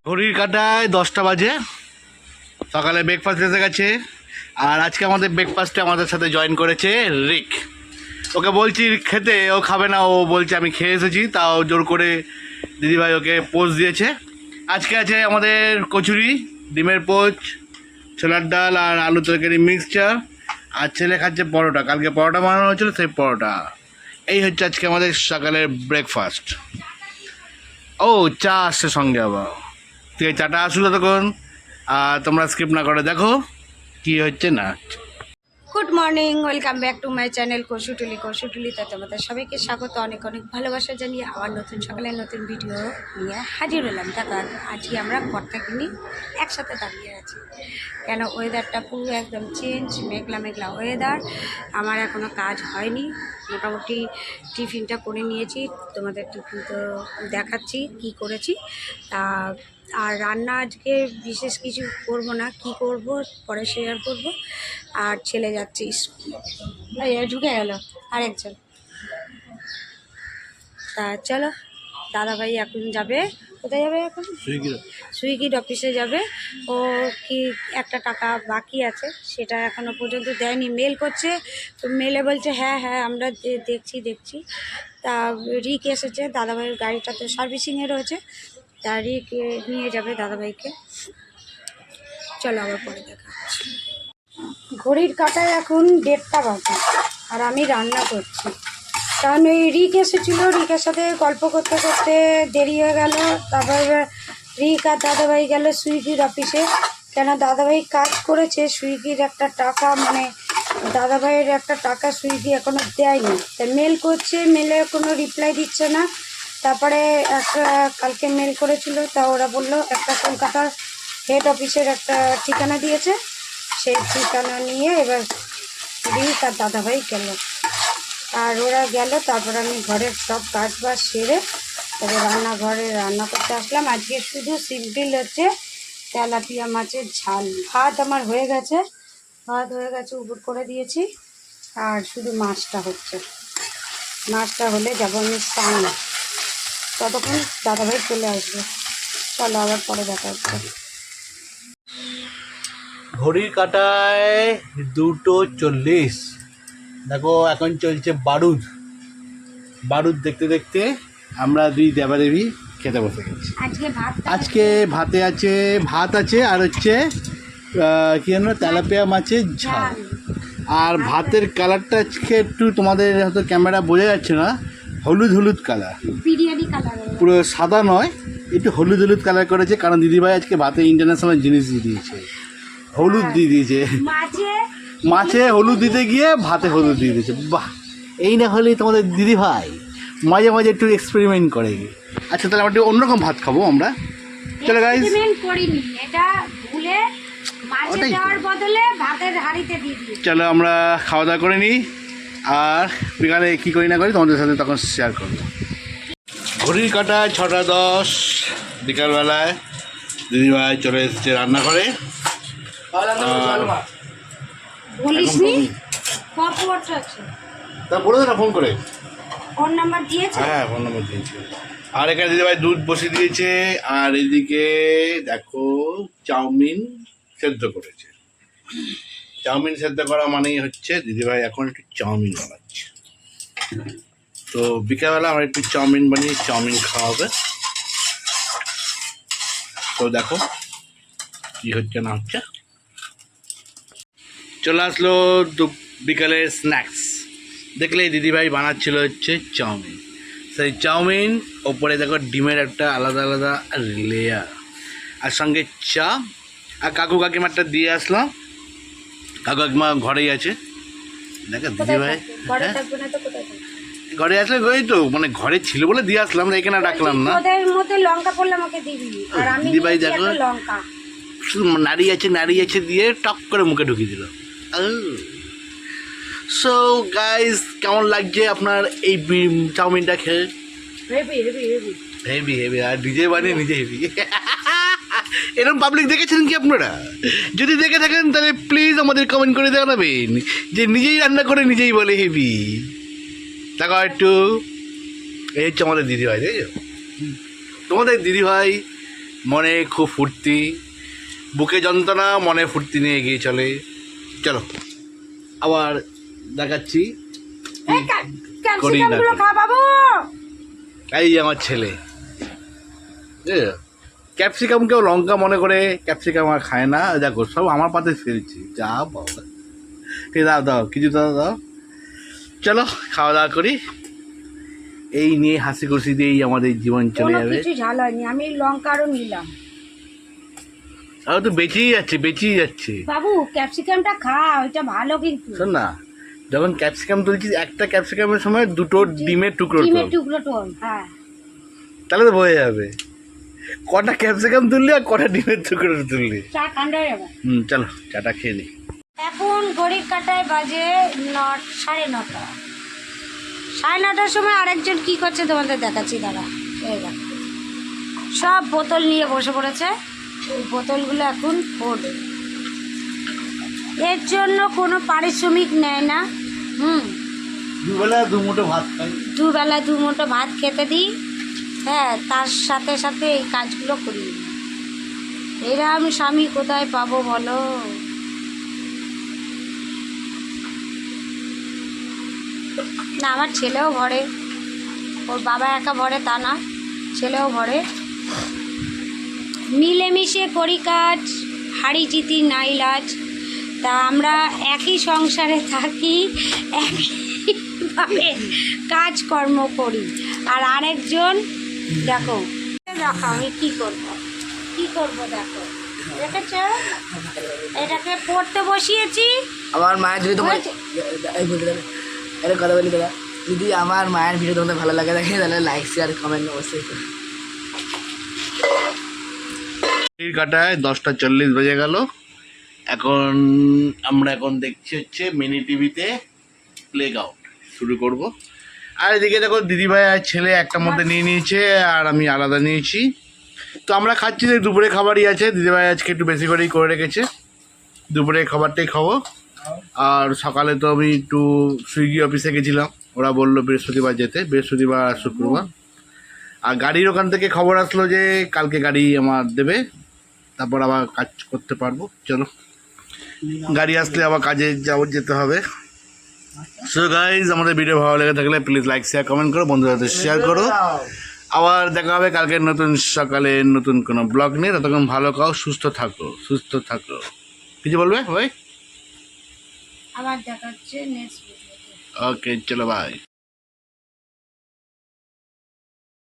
ঘড়ির কাঁটায় 10টা বাজে, সকালে ব্রেকফাস্ট এসে গেছে। আর আজকে আমাদের ব্রেকফাস্টে আমাদের সাথে জয়েন করেছে রিক। ওকে বলছি খেতে, ও খাবে না, ও বলছে আমি খেয়ে এসেছি, তাও জোর করে দিদিভাই ওকে পোচ দিয়েছে। আজকে আছে আমাদের কচুরি, ডিমের পোচ, ছোলার ডাল আর আলু তরকারি মিক্সচার, আর ছেলে খাচ্ছে পরোটা। কালকে পরোটা বানানো হয়েছিল, সেই পরোটা। এই হচ্ছে আজকে আমাদের সকালের ব্রেকফাস্ট। ও চা আসছে সঙ্গে আবার, ঠিক আছে, চাটা আসলো তখন। আর তোমরা স্কিপ না করে দেখো কি হচ্ছে না। Good morning, welcome back to my channel কৌশুটুলিতে তোমাদের সবাইকে স্বাগত, অনেক অনেক ভালোবাসা জানিয়ে আবার নতুন সকালে নতুন ভিডিও নিয়ে হাজির হলাম। দেখো আজকে আমরা কর্তাকে নিয়ে একসাথে দাঁড়িয়ে আছি, কেন ওয়েদারটা পুরো একদম চেঞ্জ, মেঘলা মেঘলা ওয়েদার। আমার এখনও কাজ হয়নি, মোটামুটি টিফিনটা করে নিয়েছি, তোমাদের টিফিন তো দেখাচ্ছি কি করেছি। আর রান্না আজকে বিশেষ কিছু করব না, কি করব পরে শেয়ার করব। আর ছেলে যাচ্ছে স্কুলে, ঢুকে গেল আরেকজন। তা চলো, দাদাভাই এখন যাবে, কোথায় যাবে এখন? সুইগির অফিসে যাবে। ও কি একটা টাকা বাকি আছে, সেটা এখনও পর্যন্ত দেয়নি, মেল করছে। তো মেলে বলছে হ্যাঁ হ্যাঁ আমরা দেখছি। তা রিক এসেছে, দাদাভাইয়ের গাড়িটা তো সার্ভিসিংয়ে রয়েছে, তা রিক নিয়ে যাবে দাদাভাইকে। চলো আবার পরে দেখা হচ্ছে। ঘড়ির কাঁটায় এখন 1:30 বাজে আর আমি রান্না করছি, কারণ ওই রিক এসেছিলো, রিকের সাথে গল্প করতে করতে দেরি হয়ে গেল। তারপর রিক আর দাদাভাই গেল সুইগির অফিসে, কেন দাদাভাই কাজ করেছে সুইগির একটা টাকা, মানে দাদাভাইয়ের একটা টাকা সুইগি এখনও দেয়নি, তাই মেল করছে, মেলে কোনো রিপ্লাই দিচ্ছে না। তারপরে একটা কালকে মেল করেছিল, তা ওরা বললো একটা কলকাতার হেড অফিসের একটা ঠিকানা দিয়েছে, সেই ঠিকানা নিয়ে এবার রিক আর দাদাভাই গেল। আর ওরা গেল, তারপর আমি ঘরের সব কাজ বাজ সেরে তবে রান্নাঘরে রান্না করতে আসলাম। আজকে শুধু সিম্পল হচ্ছে তেলাপিয়া মাছের ঝাল। ভাত আমার হয়ে গেছে, উপর করে দিয়েছি, আর শুধু মাছটা হচ্ছে। মাছটা হলে যাবো আমি স্নানে, ততক্ষণ দাদাভাই চলে আসবে। চলো আবার পরে দেখা হচ্ছে। ঘড়ির কাঁটায় 2:40। দেখো এখন চলছে বারুদ দেখতে দেখতে আমরা দুই দেবাদেবী খেতে বসে গেছি। আজকে ভাত আছে আর হচ্ছে কি জানো তেলাপিয়া মাছের ঝাল। আর ভাতের কালারটা আজকে একটু তোমাদের হয়তো ক্যামেরা বোঝা যাচ্ছে না, হলুদ কালার, বিরিয়ানি কালার, পুরো সাদা নয়, একটু হলুদ কালার করেছে, কারণ দিদিভাই আজকে ভাতে ইন্টারন্যাশনাল জিনিস দিয়ে দিয়েছে, হলুদ দিয়ে দিয়েছে। মাছে হলুদ দিতে গিয়ে ভাতে হলুদ দিয়ে দিয়েছে। বাহ, এই না হলেই তোমাদের দিদিভাই মাঝে মাঝে একটু এক্সপেরিমেন্ট করে। আচ্ছা তাহলে আমরা একটু অন্যরকম ভাত খাবো আমরা। চলো গাইস, চলো আমরা খাওয়া দাওয়া করে নিই, আর বিকালে কী করি না করি তোমাদের সাথে তখন শেয়ার করবো। ঘড়ির কাঁটায় 6:10 বিকালবেলায় দিদিভাই চলে এসেছে রান্নাঘরে। তা বলে না ফোন করে, ফোন নাম্বার দিয়েছে? হ্যাঁ ফোন নাম্বার দিয়েছে। আর এখানে দিদিভাই দুধ বসিয়ে দিয়েছে, আর এদিকে দেখো চাউমিন সেদ্ধ করেছে। চাউমিন সেদ্ধ করা মানেই হচ্ছে দিদিভাই এখন একটু চাউমিন বানাচ্ছে। তো বিকেলবেলা আমার একটু চাউমিন বানিয়ে চাউমিন খাওয়া হবে। তো দেখো কি হচ্ছে না হচ্ছে। চলে আসলো বিকালের স্ন্যাক্স। দেখলে দিদিভাই বানাচ্ছিল হচ্ছে চাউমিন। সেই চাউমিন ওপরে দেখো ডিমের একটা আলাদা লেয়ার, আর সঙ্গে চা। আর কাকু কাকিমারটা দিয়ে আসলাম, কাকু কাকিমা ঘরেই আছে। দেখো দিদিভাই ঘরে আসলে ওই তো মানে ঘরে ছিল বলে দিয়ে আসলাম, এখানে ডাকলাম না। দিদিভাই দেখো শুধু নাড়ি আছে দিয়ে টক করে মুখে ঢুকিয়ে দিল। সো গাইস, কেমন লাগছে আপনার এই চাউমিনটা খেয়ে? হেভি। আর নিজে বানিয়ে নিজে হেভি। এরকম পাবলিক দেখেছেন কি আপনারা? যদি দেখে থাকেন তাহলে প্লিজ আমাদের কমেন্ট করে জানাবেন যে নিজেই রান্না করে নিজেই বলে হেভি। দেখো একটু, এই হচ্ছে আমাদের দিদিভাই, দেখো তোমাদের দিদিভাই মনে খুব ফুর্তি, বুকে যন্ত্রণা, মনে ফুর্তি নিয়ে এগিয়ে চলে। চলো আবার দেখাচ্ছি করি না ক্যাপসিকামগুলো খা বাবু। এই আমার ছেলে ক্যাপসিকাম, কেউ লঙ্কা মনে করে ক্যাপসিকাম আর খায় না। দেখো সব আমার পাতে ফেলছি, যা বাবা। ঠিক দাও দাও, কিছু দাও দাও। চলো খাওয়া দাওয়া করি, এই নিয়ে হাসি খুশি দিয়েই আমাদের জীবন চলে কোনো যাবে। কিছু ঝাল হয়নি, আমি লঙ্কা আরও নিলাম। আর তো বেঁচেই যাচ্ছে, বেঁচেই যাচ্ছে। বাবু ক্যাপসিকামটা খা, ওইটা ভালো কিন্তু। শোন না, যখন ক্যাপসিকাম তুলছি, একটা ক্যাপসিকামের সময় দুটো ডিমের টুকরো ডিমের তোল, টুকরো টোল, হ্যাঁ। তাহলে তো বোঝা যাবে কটা ক্যাপসিকাম তুললি আর কটা ডিমের টুকরো তুললি। চা ঠান্ডা হয়ে যাবে। চলো চাটা খেয়ে নিই। এখন ঘড়ির কাঁটায় বাজে 9:30। 9:30টার সময় আরেকজন কি করছে তোমাদের দেখাচ্ছি, দাঁড়া। এই দেখো, সব বোতল নিয়ে বসে পড়েছে। এই বোতলগুলো এখন পড়বে, এর জন্য কোনো পারিশ্রমিক নেয় না। দুবেলা দুমুঠো ভাত খাই, দুবেলা দুমুঠো ভাত খেতে দিই, হ্যাঁ, তার সাথে সাথে এই কাজগুলো করি। এরম স্বামী কোথায় পাবো বলো? না, আমার ছেলেও ভরে, ওর বাবা একা ভরে তা না, ছেলেও ভরে। মিলেমিশে করি কাজ, হাড়ি জিতি নাই লাজ। তা আমরা একই সংসারে থাকি, একইভাবে কাজকর্ম করি। আর আরেকজন দেখো, দেখো আমি কী করবো, কী করবো দেখো, দেখেছ? এটাকে পড়তে বসিয়েছি। আমার মায়ের যদি তোমার হয়েছে? এই বলতে দাদা, একটা কথা বলি দাদা, যদি আমার মায়ের ভিডিও তোমাদের ভালো লাগে থাকে তাহলে লাইক শেয়ার কমেন্ট অবশ্যই করো। ঘড়ির কাঁটায় 10:40 বেজে গেল। এখন আমরা দেখছি হচ্ছে মিনি টিভিতে প্লেগ্রাউন্ড শুরু করব। আর এদিকে দেখো দিদিভাই আর ছেলে একটা মধ্যে নিয়ে নিয়েছে, আর আমি আলাদা নিয়েছি। তো আমরা খাচ্ছি, যে দুপুরে খাবারই আছে, দিদিভাই আজকে একটু বেশি করেই করে রেখেছে, দুপুরে খাবারটাই খাবো। আর সকালে তো আমি একটু সুইগি অফিসে গেছিলাম, ওরা বললো বৃহস্পতিবার যেতে, বৃহস্পতিবার আর শুক্রবার। আর গাড়ির ওখান থেকে খবর আসলো যে কালকে গাড়ি আমার দেবে, তারপর আবার কাজ করতে পারবো। চলো, গাড়ি আসলে আবার কাজে যেতে হবে। সো গাইজ, আমাদের ভিডিও ভালো লেগে থাকলে প্লিজ লাইক শেয়ার কমেন্ট করো, বন্ধুদের সাথে শেয়ার করো। আবার দেখা হবে কালকে নতুন সকালে নতুন কোনো ব্লগ নিয়ে। ততক্ষণ ভালো খাও, সুস্থ থাকো, সুস্থ থাকো। কিছু বলবে ভাই? আবার দেখাচ্ছে নেক্সট। ওকে, চলো বাই।